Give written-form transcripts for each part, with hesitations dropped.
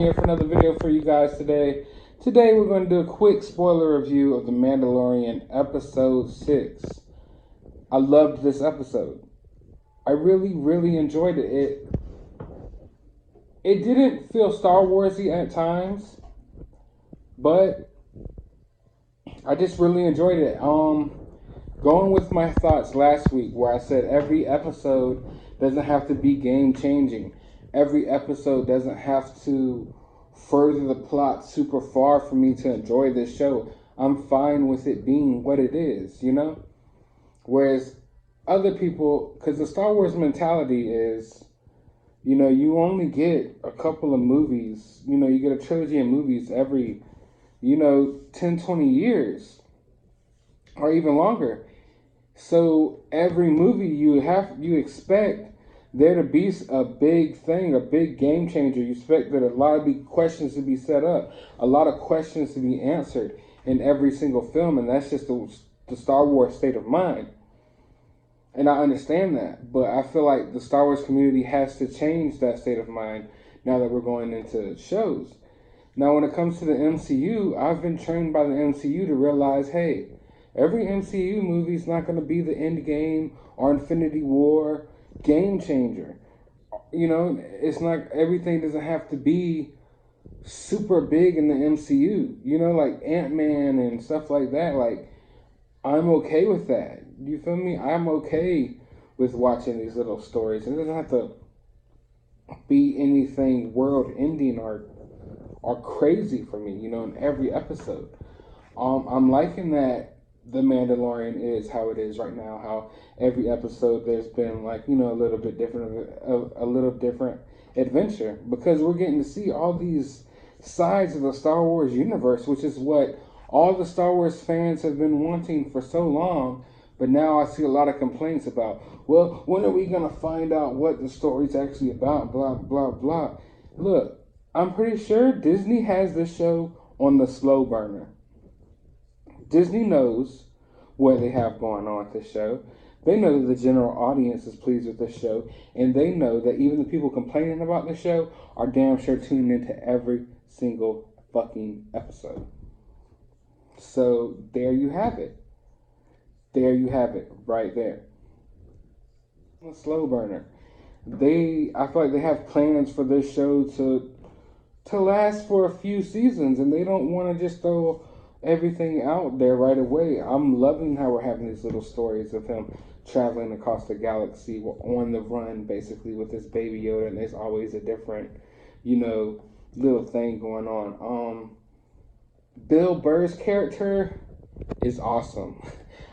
Here for another video for you guys today. Today we're going to do a quick spoiler review of The Mandalorian episode 6. I loved this episode. I really enjoyed it. It didn't feel Star Warsy at times, but I just really enjoyed it. Going with my thoughts last week where I said every episode doesn't have to be game changing. Every episode doesn't have to further the plot super far for me to enjoy this show. I'm fine with it being what it is, you know? Whereas other people, because the Star Wars mentality is, you only get a couple of movies. You get a trilogy of movies every, 10, 20 years or even longer. So every movie you expect there to be a big thing, a big game changer. You expect that a lot of big questions to be set up, a lot of questions to be answered in every single film, and that's just the Star Wars state of mind. And I understand that, but I feel like the Star Wars community has to change that state of mind now that we're going into shows. Now, when it comes to the MCU, I've been trained by the MCU to realize, hey, every MCU movie is not going to be the end game or Infinity War game changer. It's not, everything doesn't have to be super big in the MCU. Like Ant-Man and stuff like that. Like, I'm okay with that. You feel me? I'm okay with watching these little stories. It doesn't have to be anything world-ending or crazy for me, in every episode. I'm liking that The Mandalorian is how it is right now. How every episode there's been a little bit different of a little different adventure, because we're getting to see all these sides of the Star Wars universe, which is what all the Star Wars fans have been wanting for so long. But now I see a lot of complaints about, well, when are we gonna find out what the story's actually about? Blah blah blah. Look, I'm pretty sure Disney has this show on the slow burner. Disney knows what they have going on with this show. They know that the general audience is pleased with this show, and they know that even the people complaining about the show are damn sure tuning into every single fucking episode. So there you have it. There you have it, right there. A slow burner. I feel like they have plans for this show to last for a few seasons, and they don't want to just throw everything out there right away. I'm loving how we're having these little stories of him traveling across the galaxy on the run, basically, with this baby Yoda, and there's always a different, little thing going on. Bill Burr's character is awesome.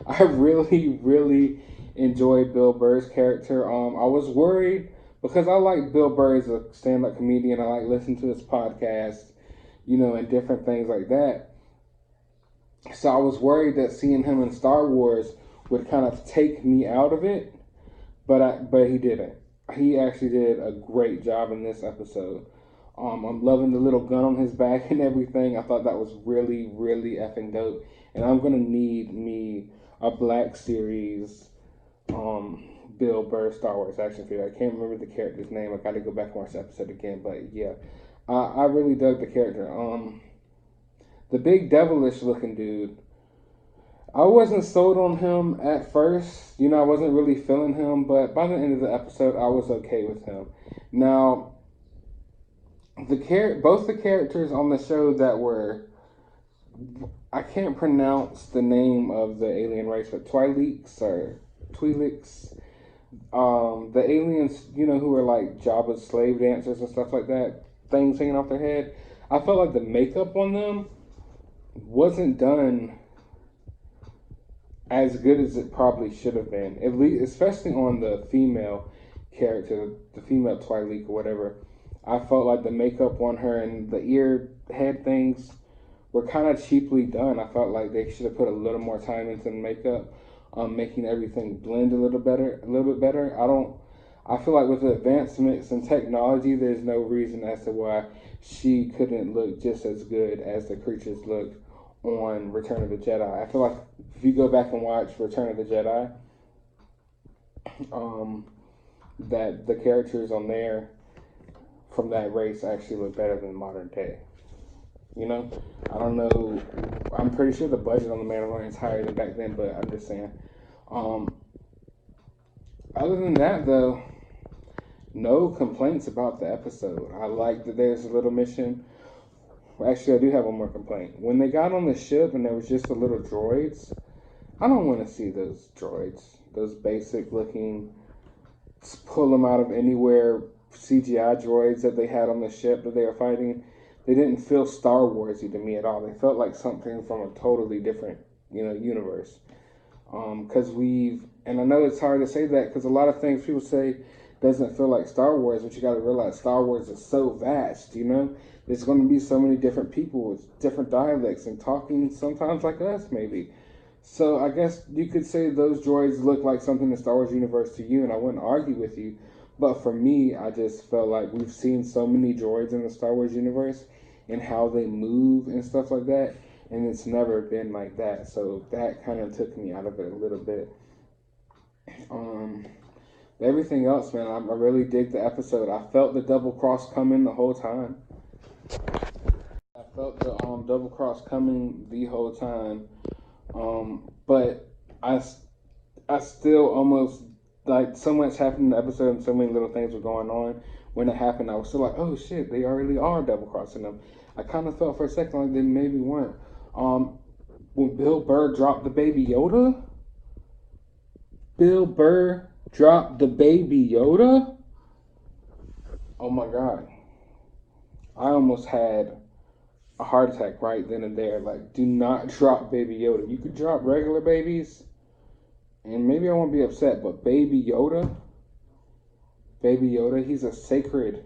I really enjoy Bill Burr's character. I was worried because I like Bill Burr as a stand-up comedian. I like listening to his podcast, and different things like that. So I was worried that seeing him in Star Wars would kind of take me out of it, but he didn't. He actually did a great job in this episode. I'm loving the little gun on his back and everything. I thought that was really effing dope. And I'm gonna need me a Black Series Bill Burr Star Wars action figure. I can't remember the character's name. I gotta go back and watch the episode again. But yeah, I really dug the character. The big devilish looking dude, I wasn't sold on him at first. I wasn't really feeling him, but by the end of the episode, I was okay with him. Now, both the characters on the show that were, I can't pronounce the name of the alien race, but Twi'leks or Twi'leks, the aliens, who were like Jabba's slave dancers and stuff like that, things hanging off their head. I felt like the makeup on them wasn't done as good as it probably should have been. At least, especially on the female character, the female Twi'lek or whatever. I felt like the makeup on her and the ear head things were kind of cheaply done. I felt like they should have put a little more time into the makeup, making everything blend a little bit better. I feel like with the advancements in technology, there's no reason as to why she couldn't look just as good as the creatures looked on Return of the Jedi. I feel like if you go back and watch Return of the Jedi, that the characters on there from that race actually look better than modern day. You know, I don't know. I'm pretty sure the budget on the Mandalorian is higher than back then, but I'm just saying. Um, Other than that, though, no complaints about the episode. I like that there's a little mission. Well, actually, I do have one more complaint. When they got on the ship and there was just the little droids, I don't want to see those droids. Those basic looking, pull them out of anywhere CGI droids that they had on the ship that they were fighting. They didn't feel Star Warsy to me at all. They felt like something from a totally different, universe. Because and I know it's hard to say that because a lot of things people say doesn't feel like Star Wars, but you got to realize Star Wars is so vast, There's going to be so many different people with different dialects and talking sometimes like us, maybe. So I guess you could say those droids look like something in the Star Wars universe to you, and I wouldn't argue with you. But for me, I just felt like we've seen so many droids in the Star Wars universe and how they move and stuff like that, and it's never been like that. So that kind of took me out of it a little bit. Everything else, man, I really dig the episode. I felt the double cross coming the whole time. I felt the double cross coming the whole time. But I still almost, like, so much happened in the episode and so many little things were going on. When it happened, I was still like, oh shit, they really are double crossing them. I kind of felt for a second like they maybe weren't. When Bill Burr dropped the baby Yoda, oh my god. I almost had a heart attack right then and there. Like, do not drop Baby Yoda. You could drop regular babies, and maybe I won't be upset, but Baby Yoda, he's a sacred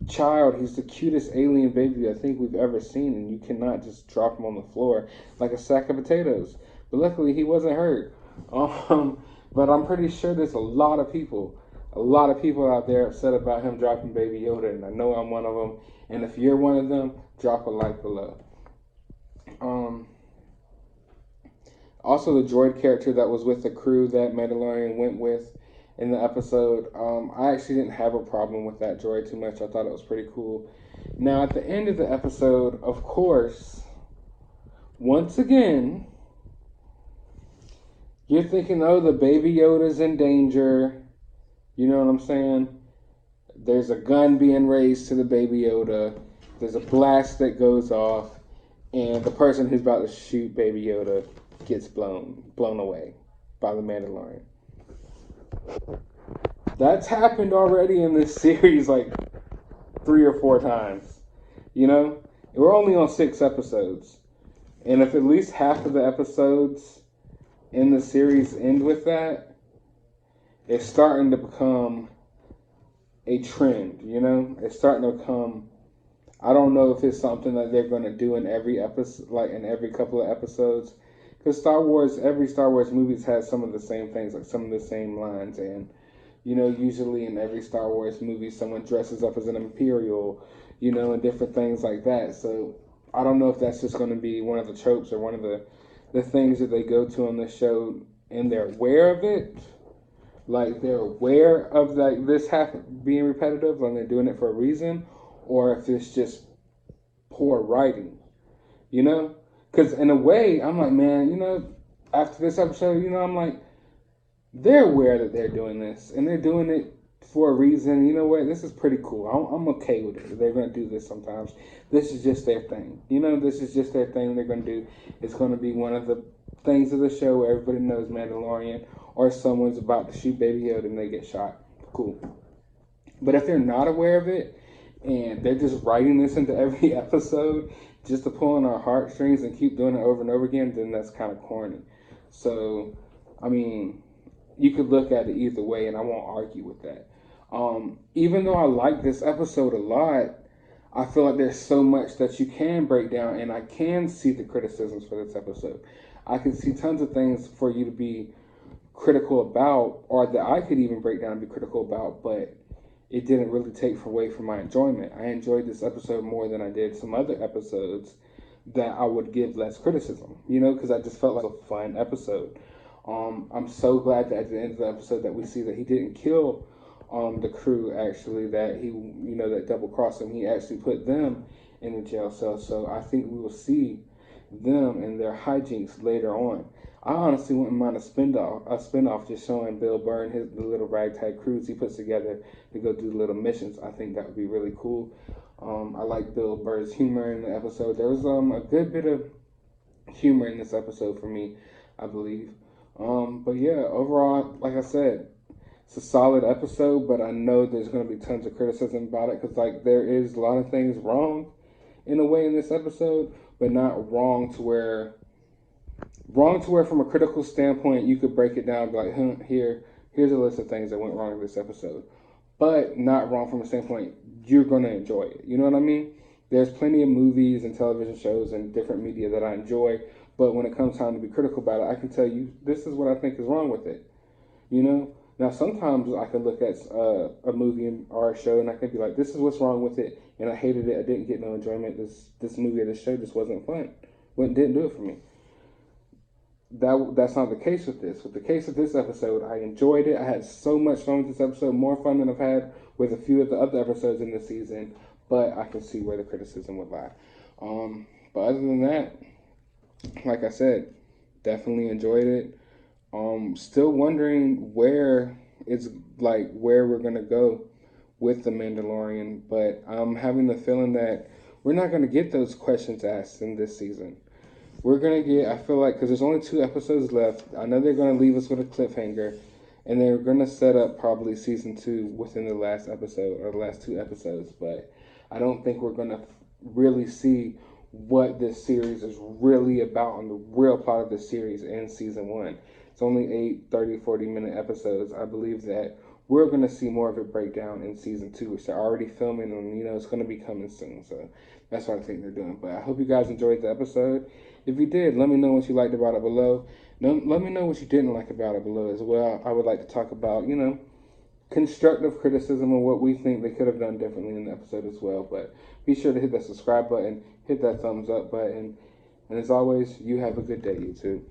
child. He's the cutest alien baby I think we've ever seen, and you cannot just drop him on the floor like a sack of potatoes. But luckily, he wasn't hurt. But I'm pretty sure there's a lot of people out there upset about him dropping Baby Yoda, and I know I'm one of them. And if you're one of them, drop a like below. Also, the droid character that was with the crew that Mandalorian went with in the episode, I actually didn't have a problem with that droid too much. I thought it was pretty cool. Now, at the end of the episode, of course, once again, you're thinking, oh, the Baby Yoda's in danger. You know what I'm saying? There's a gun being raised to the Baby Yoda. There's a blast that goes off. And the person who's about to shoot Baby Yoda gets blown away by the Mandalorian. That's happened already in this series like 3 or 4 times. We're only on 6 episodes. And if at least half of the episodes in the series end with that, it's starting to become a trend, It's starting to become, I don't know if it's something that they're going to do in every episode, like in every couple of episodes. Because every Star Wars movie has some of the same things, like some of the same lines. And, usually in every Star Wars movie, someone dresses up as an Imperial, and different things like that. So I don't know if that's just going to be one of the tropes or one of the things that they go to on the show and they're aware of it. Like, they're aware of this being repetitive and they're doing it for a reason. Or if it's just poor writing, Because in a way, I'm like, man, after this episode, I'm like, they're aware that they're doing this. And they're doing it for a reason. You know what? This is pretty cool. I'm okay with it. They're going to do this sometimes. This is just their thing. This is just their thing they're going to do. It's going to be one of the things of the show where everybody knows Mandalorian or someone's about to shoot Baby Yoda and they get shot. Cool. But if they're not aware of it and they're just writing this into every episode just to pull on our heartstrings and keep doing it over and over again, then that's kind of corny. So, I mean, you could look at it either way, and I won't argue with that. Even though I like this episode a lot, I feel like there's so much that you can break down, and I can see the criticisms for this episode. I can see tons of things for you to be critical about, or that I could even break down and be critical about, but it didn't really take away from my enjoyment. I enjoyed this episode more than I did some other episodes that I would give less criticism, because I just felt like a fun episode. I'm so glad that at the end of the episode that we see that he didn't kill the crew actually that he, that double crossed him. He actually put them in the jail cell. So I think we will see them and their hijinks later on. I honestly wouldn't mind a spinoff just showing Bill Burr and the little ragtag crews he puts together to go do little missions. I think that would be really cool. I like Bill Burr's humor in the episode. There was a good bit of humor in this episode for me, I believe. But yeah, overall, like I said, it's a solid episode, but I know there's going to be tons of criticism about it because like there is a lot of things wrong in a way in this episode, but not wrong to where from a critical standpoint you could break it down and be like, here's a list of things that went wrong in this episode, but not wrong from a standpoint you're going to enjoy it. You know what I mean? There's plenty of movies and television shows and different media that I enjoy, but when it comes time to be critical about it, I can tell you this is what I think is wrong with it. You know? Now, sometimes I can look at a movie or a show and I can be like, this is what's wrong with it, and I hated it. I didn't get no enjoyment. This movie or this show just wasn't fun. Didn't do it for me. That's not the case with this. With the case of this episode, I enjoyed it. I had so much fun with this episode, more fun than I've had with a few of the other episodes in this season, but I can see where the criticism would lie. But other than that, like I said, definitely enjoyed it. Still wondering where we're gonna go with the Mandalorian, but I'm having the feeling that we're not gonna get those questions asked in this season. We're gonna get, I feel like, because there's only 2 episodes left. I know they're gonna leave us with a cliffhanger, and they're gonna set up probably season 2 within the last episode or the last 2 episodes. But I don't think we're gonna really see what this series is really about and the real plot of the series in season 1. It's only 8, 30, 40-minute episodes. I believe that we're going to see more of it break down in season 2, which they're already filming, and it's going to be coming soon. So that's what I think they're doing. But I hope you guys enjoyed the episode. If you did, let me know what you liked about it below. Let me know what you didn't like about it below as well. I would like to talk about, constructive criticism of what we think they could have done differently in the episode as well. But be sure to hit that subscribe button, hit that thumbs up button, and as always, you have a good day, YouTube.